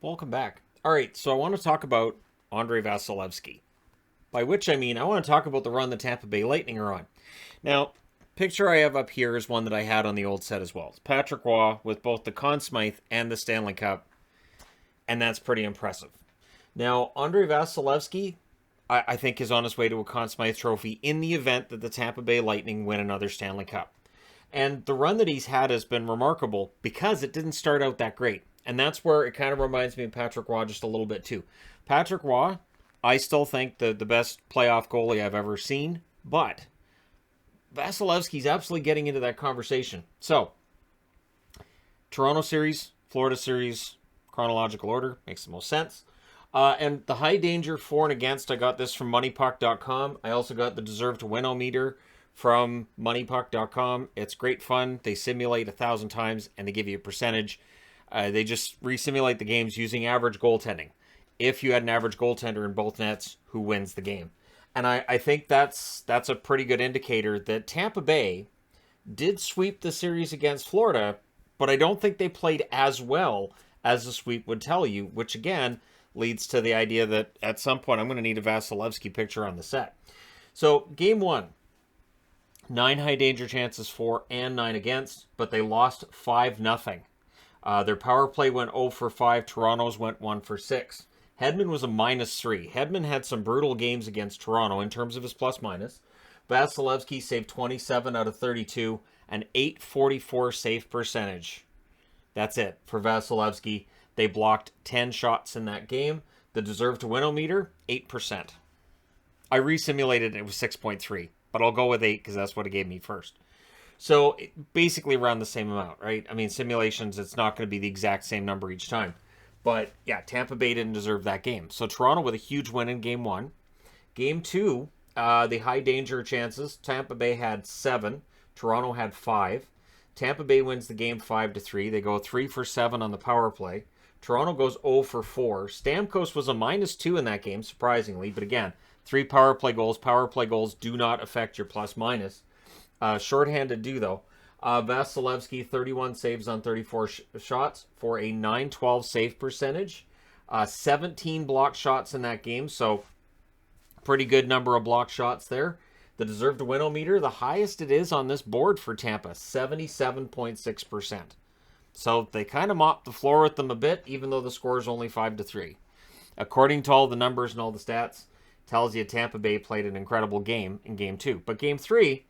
Welcome back. All right, so I want to talk about Andrei Vasilevskiy, by which I mean I want to talk about the run the Tampa Bay Lightning are on. Now, picture I have up here is one that I had on the old set as well. It's Patrick Waugh with both the Conn Smythe and the Stanley Cup, and that's pretty impressive. Now, Andrei Vasilevskiy, I think, is on his way to a Conn Smythe trophy in the event that the Tampa Bay Lightning win another Stanley Cup. And the run that he's had has been remarkable because it didn't start out that great. And that's where it kind of reminds me of Patrick Waugh just a little bit too. Patrick Waugh, I still think the best playoff goalie I've ever seen, but Vasilevsky's absolutely getting into that conversation. So, Toronto series, Florida series, chronological order, makes the most sense. And the high danger for and against, I got this from moneypuck.com. I also got the deserve to win-o-meter from moneypuck.com. It's great fun. They simulate 1,000 times and they give you a percentage. They just re-simulate the games using average goaltending. If you had an average goaltender in both nets, who wins the game? And I think that's a pretty good indicator that Tampa Bay did sweep the series against Florida, but I don't think they played as well as the sweep would tell you, which again leads to the idea that at some point I'm going to need a Vasilevskiy picture on the set. So game one, 9 high danger chances for and 9 against, but they lost 5-0. Their power play went 0 for 5. Toronto's went 1 for 6. Hedman was a -3. Hedman had some brutal games against Toronto in terms of his plus-minus. Vasilevskiy saved 27 out of 32, an .844 save percentage. That's it for Vasilevskiy. They blocked 10 shots in that game. The deserve to win-o-meter, 8%. I re-simulated it, it was 6.3, but I'll go with 8 because that's what it gave me first. So basically around the same amount, right? I mean, simulations, it's not going to be the exact same number each time. But yeah, Tampa Bay didn't deserve that game. So Toronto with a huge win in game one. Game two, the high danger chances, Tampa Bay had 7. Toronto had 5. Tampa Bay wins the game 5-3. They go 3 for 7 on the power play. Toronto goes 0 for 4. Stamkos was a -2 in that game, surprisingly. But again, 3 power play goals. Power play goals do not affect your plus-minus. Shorthanded do, though. Vasilevskiy, 31 saves on 34 shots for a .912 save percentage. 17 block shots in that game, so pretty good number of block shots there. The deserve to win-o-meter, the highest it is on this board for Tampa, 77.6%. So they kind of mopped the floor with them a bit, even though the score is only 5-3. According to all the numbers and all the stats, tells you Tampa Bay played an incredible game in game 2. But game 3,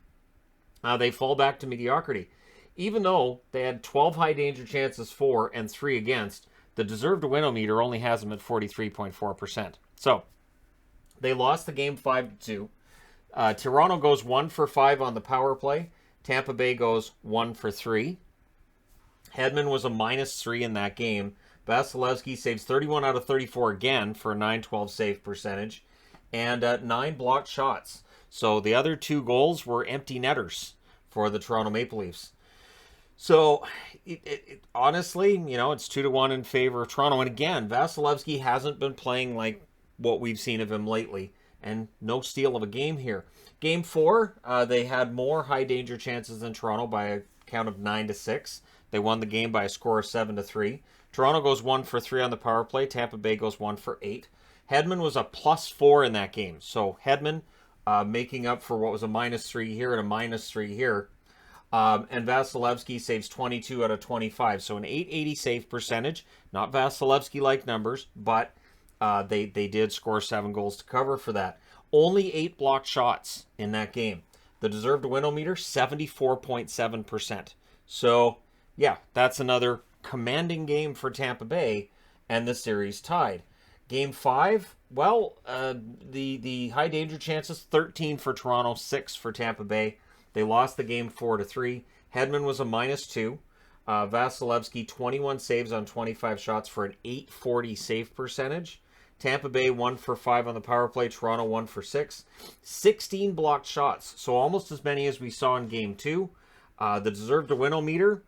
they fall back to mediocrity. Even though they had 12 high danger chances for and 3 against, the deserve to win-o-meter only has them at 43.4%. So they lost the game 5-2. Toronto goes 1 for 5 on the power play. Tampa Bay goes 1 for 3. Hedman was a -3 in that game. Vasilevskiy saves 31 out of 34 again for a .912 save percentage and 9 blocked shots. So the other 2 goals were empty netters for the Toronto Maple Leafs. So honestly, you know, it's 2-1 in favor of Toronto. And again, Vasilevskiy hasn't been playing like what we've seen of him lately. And no steal of a game here. Game 4, they had more high danger chances than Toronto by a count of 9-6. They won the game by a score of 7-3. Toronto goes 1 for 3 on the power play. Tampa Bay goes 1 for 8. Hedman was a +4 in that game. So Hedman making up for what was a -3 here and a -3 here. And Vasilevskiy saves 22 out of 25. So an .880 save percentage. Not Vasilevskiy-like numbers, but they did score 7 goals to cover for that. Only 8 blocked shots in that game. The deserve to win-o-meter, 74.7%. So, yeah, that's another commanding game for Tampa Bay, and the series tied. Game 5, well, the high danger chances, 13 for Toronto, 6 for Tampa Bay. They lost the game 4-3. Hedman was a -2. Vasilevskiy, 21 saves on 25 shots for an .840 save percentage. Tampa Bay 1 for 5 on the power play. Toronto 1 for 6. 16 blocked shots, so almost as many as we saw in game 2. The deserve to win-o-meter,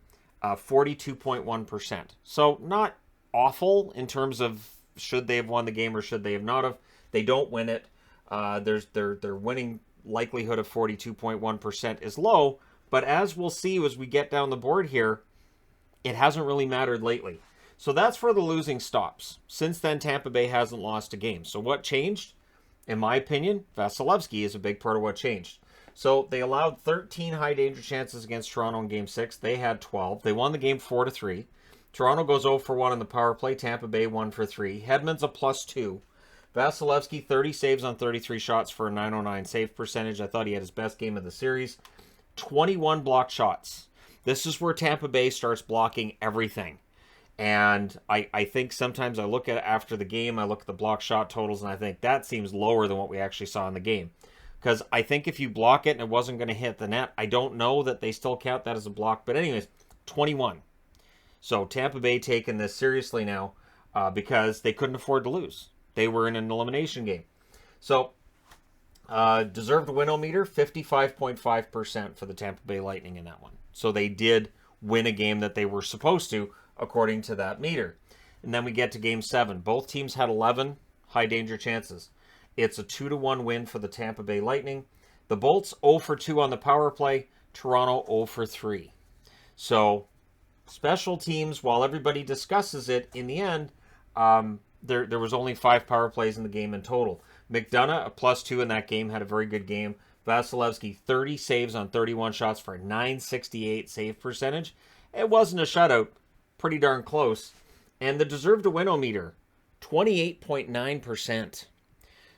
42.1%. So not awful in terms of should they have won the game or should they have not have. They don't win it. Their winning likelihood of 42.1% is low, but as we'll see as we get down the board here, it hasn't really mattered lately. So that's for the losing stops. Since then, Tampa Bay hasn't lost a game. So what changed? In my opinion, Vasilevskiy is a big part of what changed. So they allowed 13 high danger chances against Toronto in Game 6. They had 12. They won the game 4-3. Toronto goes 0 for 1 in the power play. Tampa Bay 1 for 3. Hedman's a +2. Vasilevskiy, 30 saves on 33 shots for a .909 save percentage. I thought he had his best game of the series. 21 blocked shots. This is where Tampa Bay starts blocking everything. And I think sometimes I look at it after the game, I look at the block shot totals, and I think that seems lower than what we actually saw in the game. Because I think if you block it and it wasn't going to hit the net, I don't know that they still count that as a block. But anyways, 21. So Tampa Bay taking this seriously now because they couldn't afford to lose. They were in an elimination game. So deserved win-o-meter, 55.5% for the Tampa Bay Lightning in that one. So they did win a game that they were supposed to, according to that meter. And then we get to Game 7. Both teams had 11 high-danger chances. It's a 2-1 win for the Tampa Bay Lightning. The Bolts 0 for 2 on the power play. Toronto 0 for 3. So special teams, while everybody discusses it, in the end, there was only 5 power plays in the game in total. McDonough, a +2 in that game, had a very good game. Vasilevskiy, 30 saves on 31 shots for a .968 save percentage. It wasn't a shutout. Pretty darn close. And the deserved to win-o-meter, 28.9%.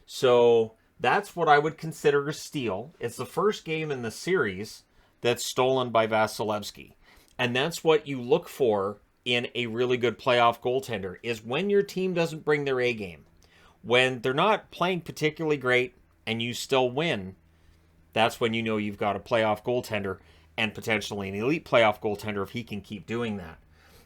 So that's what I would consider a steal. It's the first game in the series that's stolen by Vasilevskiy. And that's what you look for in a really good playoff goaltender, is when your team doesn't bring their A game. When they're not playing particularly great and you still win, that's when you know you've got a playoff goaltender, and potentially an elite playoff goaltender if he can keep doing that.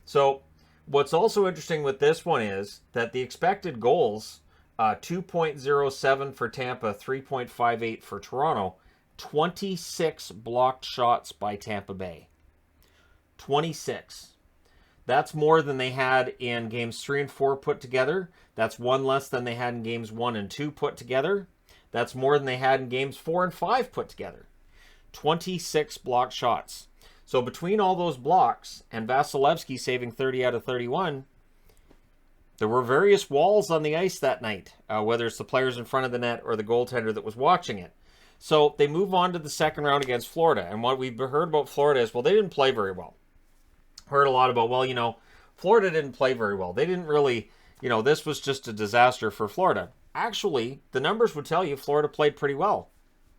So what's also interesting with this one is that the expected goals, 2.07 for Tampa, 3.58 for Toronto, 26 blocked shots by Tampa Bay. 26. That's more than they had in games 3 and 4 put together. That's one less than they had in games 1 and 2 put together. That's more than they had in games 4 and 5 put together. 26 blocked shots. So between all those blocks and Vasilevskiy saving 30 out of 31, there were various walls on the ice that night, whether it's the players in front of the net or the goaltender that was watching it. So they move on to the second round against Florida. And what we've heard about Florida is, well, they didn't play very well. Heard a lot about, well, Florida didn't play very well. They didn't really, this was just a disaster for Florida. Actually, the numbers would tell you Florida played pretty well.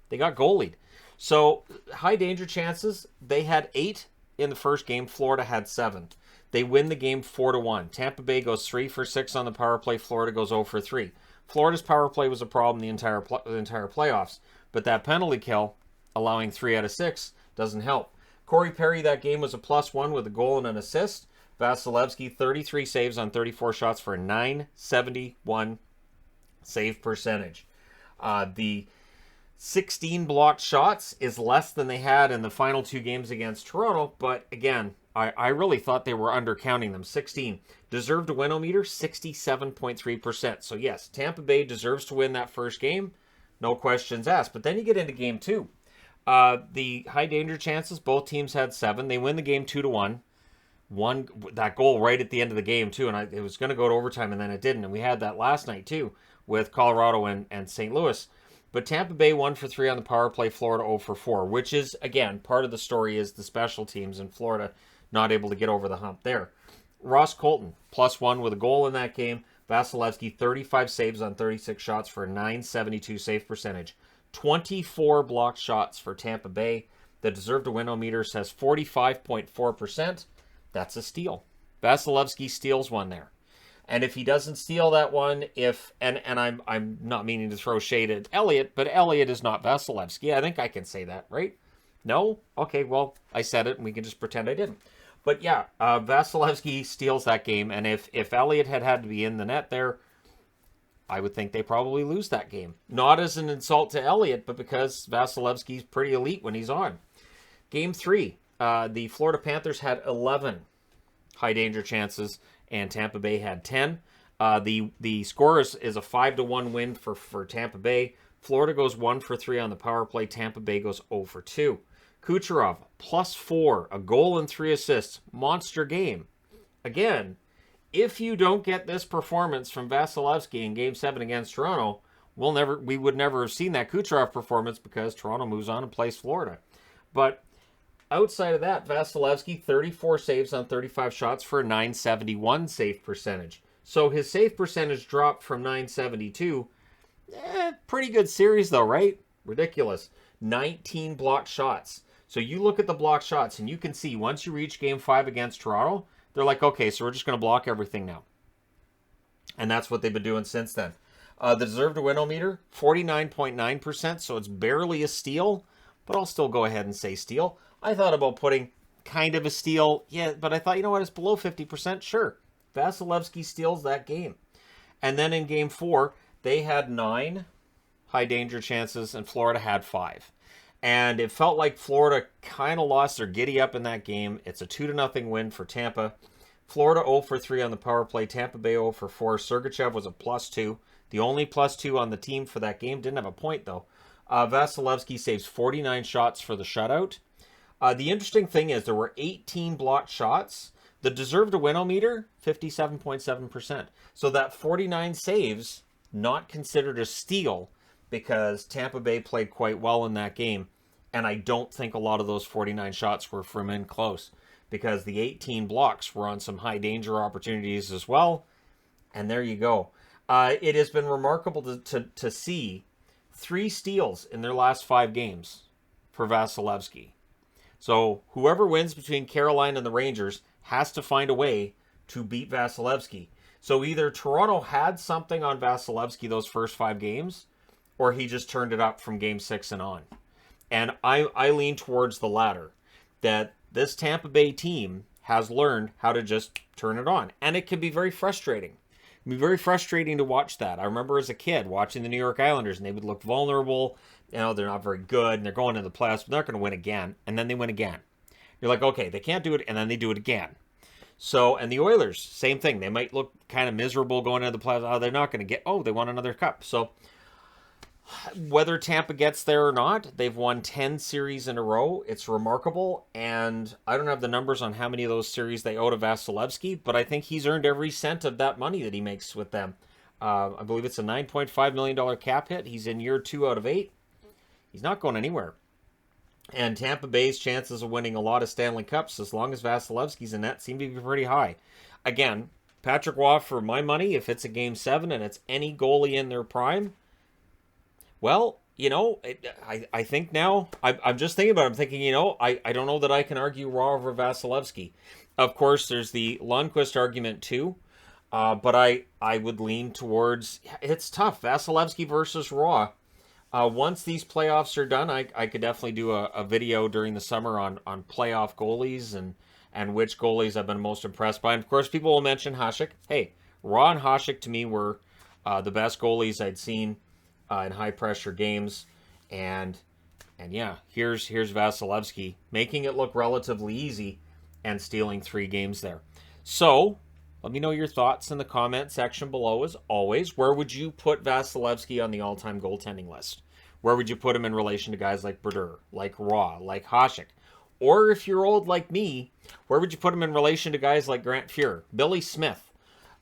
They got goalied. So high danger chances, they had 8 in the first game. Florida had 7. They win the game 4-1. Tampa Bay goes 3 for 6 on the power play. Florida goes 0 for 3. Florida's power play was a problem the entire playoffs. But that penalty kill, allowing 3 out of 6, doesn't help. Corey Perry, that game was a +1 with a goal and an assist. Vasilevskiy, 33 saves on 34 shots for a .971 save percentage. The 16 blocked shots is less than they had in the final 2 games against Toronto, but again, I really thought they were undercounting them. 16. Deserved to win-o-meter, 67.3%. So yes, Tampa Bay deserves to win that first game. No questions asked. But then you get into game 2. The high danger chances, both teams had 7. They win the game 2-1. That goal right at the end of the game too, and it was going to go to overtime, and then it didn't. And we had that last night too with Colorado and St. Louis. But Tampa Bay 1 for 3 on the power play, Florida 0 for 4, which is, again, part of the story is the special teams in Florida not able to get over the hump there. Ross Colton, +1 with a goal in that game. Vasilevskiy, 35 saves on 36 shots for a .972 save percentage. 24 blocked shots for Tampa Bay. The deserved to win-o-meter says 45.4%. That's a steal. Vasilevskiy steals one there. And if he doesn't steal that one, and I'm not meaning to throw shade at Elliott, but Elliott is not Vasilevskiy. I think I can say that, right? No? Okay, well, I said it, and we can just pretend I didn't. But yeah, Vasilevskiy steals that game, and if Elliott had to be in the net there, I would think they probably lose that game. Not as an insult to Elliott, but because Vasilevsky's pretty elite when he's on. Game 3, the Florida Panthers had 11 high danger chances, and Tampa Bay had 10. The score is a 5-1 win for Tampa Bay. Florida goes 1 for 3 on the power play. Tampa Bay goes 0 for 2. Kucherov, +4, a goal and 3 assists. Monster game. Again, if you don't get this performance from Vasilevskiy in Game 7 against Toronto, we would never have seen that Kucherov performance because Toronto moves on and plays Florida. But outside of that, Vasilevskiy, 34 saves on 35 shots for a .971 save percentage. So his save percentage dropped from .972. Pretty good series though, right? Ridiculous. 19 blocked shots. So you look at the blocked shots and you can see once you reach Game 5 against Toronto, they're like, okay, so we're just going to block everything now. And that's what they've been doing since then. The deserve to win meter, 49.9%, so it's barely a steal, but I'll still go ahead and say steal. I thought about putting kind of a steal, yeah, but I thought, you know what, it's below 50%, sure. Vasilevskiy steals that game. And then in Game 4, they had 9 high danger chances and Florida had 5. And it felt like Florida kind of lost their giddy up in that game. It's a 2-0 win for Tampa. Florida 0 for 3 on the power play. Tampa Bay 0 for 4. Sergachev was a +2. The only +2 on the team for that game. Didn't have a point, though. Vasilevskiy saves 49 shots for the shutout. The interesting thing is there were 18 blocked shots. The deserve to win meter, 57.7%. So that 49 saves, not considered a steal because Tampa Bay played quite well in that game. And I don't think a lot of those 49 shots were from in close because the 18 blocks were on some high danger opportunities as well. And there you go. It has been remarkable to see 3 steals in their last 5 games for Vasilevskiy. So whoever wins between Carolina and the Rangers has to find a way to beat Vasilevskiy. So either Toronto had something on Vasilevskiy those first 5 games, or he just turned it up from Game 6 and on. And I lean towards the latter, that this Tampa Bay team has learned how to just turn it on. And it can be very frustrating. It can be very frustrating to watch that. I remember as a kid watching the New York Islanders, and they would look vulnerable. You know, they're not very good, and they're going into the playoffs, but they're not going to win again. And then they win again. You're like, okay, they can't do it, and then they do it again. So, and the Oilers, same thing. They might look kind of miserable going into the playoffs. Oh, they're not going to they won another cup. So, whether Tampa gets there or not, they've won 10 series in a row. It's remarkable, and I don't have the numbers on how many of those series they owe to Vasilevskiy, but I think he's earned every cent of that money that he makes with them. I believe it's a $9.5 million cap hit. He's in year 2 out of 8. He's not going anywhere. And Tampa Bay's chances of winning a lot of Stanley Cups, as long as Vasilevskiy's in that, seem to be pretty high. Again, Patrick Waugh, for my money, if it's a Game 7 and it's any goalie in their prime, well, you know, I think now, I'm just thinking about it. I'm thinking, you know, I don't know that I can argue Waugh over Vasilevskiy. Of course, there's the Lundqvist argument too, but I would lean towards, it's tough, Vasilevskiy versus Waugh. Once these playoffs are done, I could definitely do a video during the summer on playoff goalies and which goalies I've been most impressed by. And of course, people will mention Hasek. Hey, Waugh and Hasek to me were the best goalies I'd seen in high-pressure games. And yeah, here's Vasilevskiy making it look relatively easy and stealing 3 games there. So, let me know your thoughts in the comment section below as always. Where would you put Vasilevskiy on the all-time goaltending list? Where would you put him in relation to guys like Brodeur, like Waugh, like Hasek? Or if you're old like me, where would you put him in relation to guys like Grant Fuhr, Billy Smith?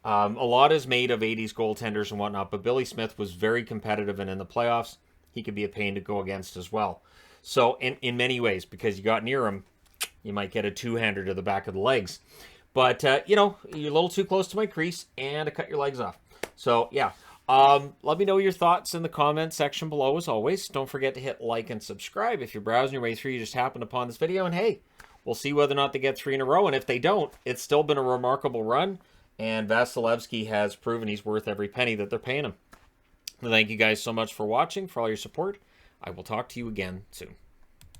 A lot is made of 80s goaltenders and whatnot, but Billy Smith was very competitive, and in the playoffs, he could be a pain to go against as well. So, in many ways, because you got near him, you might get a two-hander to the back of the legs. But, you know, you're a little too close to my crease, and I cut your legs off. So, yeah. Let me know your thoughts in the comment section below, as always. Don't forget to hit like and subscribe. If you're browsing your way through, you just happened upon this video, and hey, we'll see whether or not they get 3 in a row, and if they don't, it's still been a remarkable run, and Vasilevskiy has proven he's worth every penny that they're paying him. Thank you guys so much for watching, for all your support. I will talk to you again soon.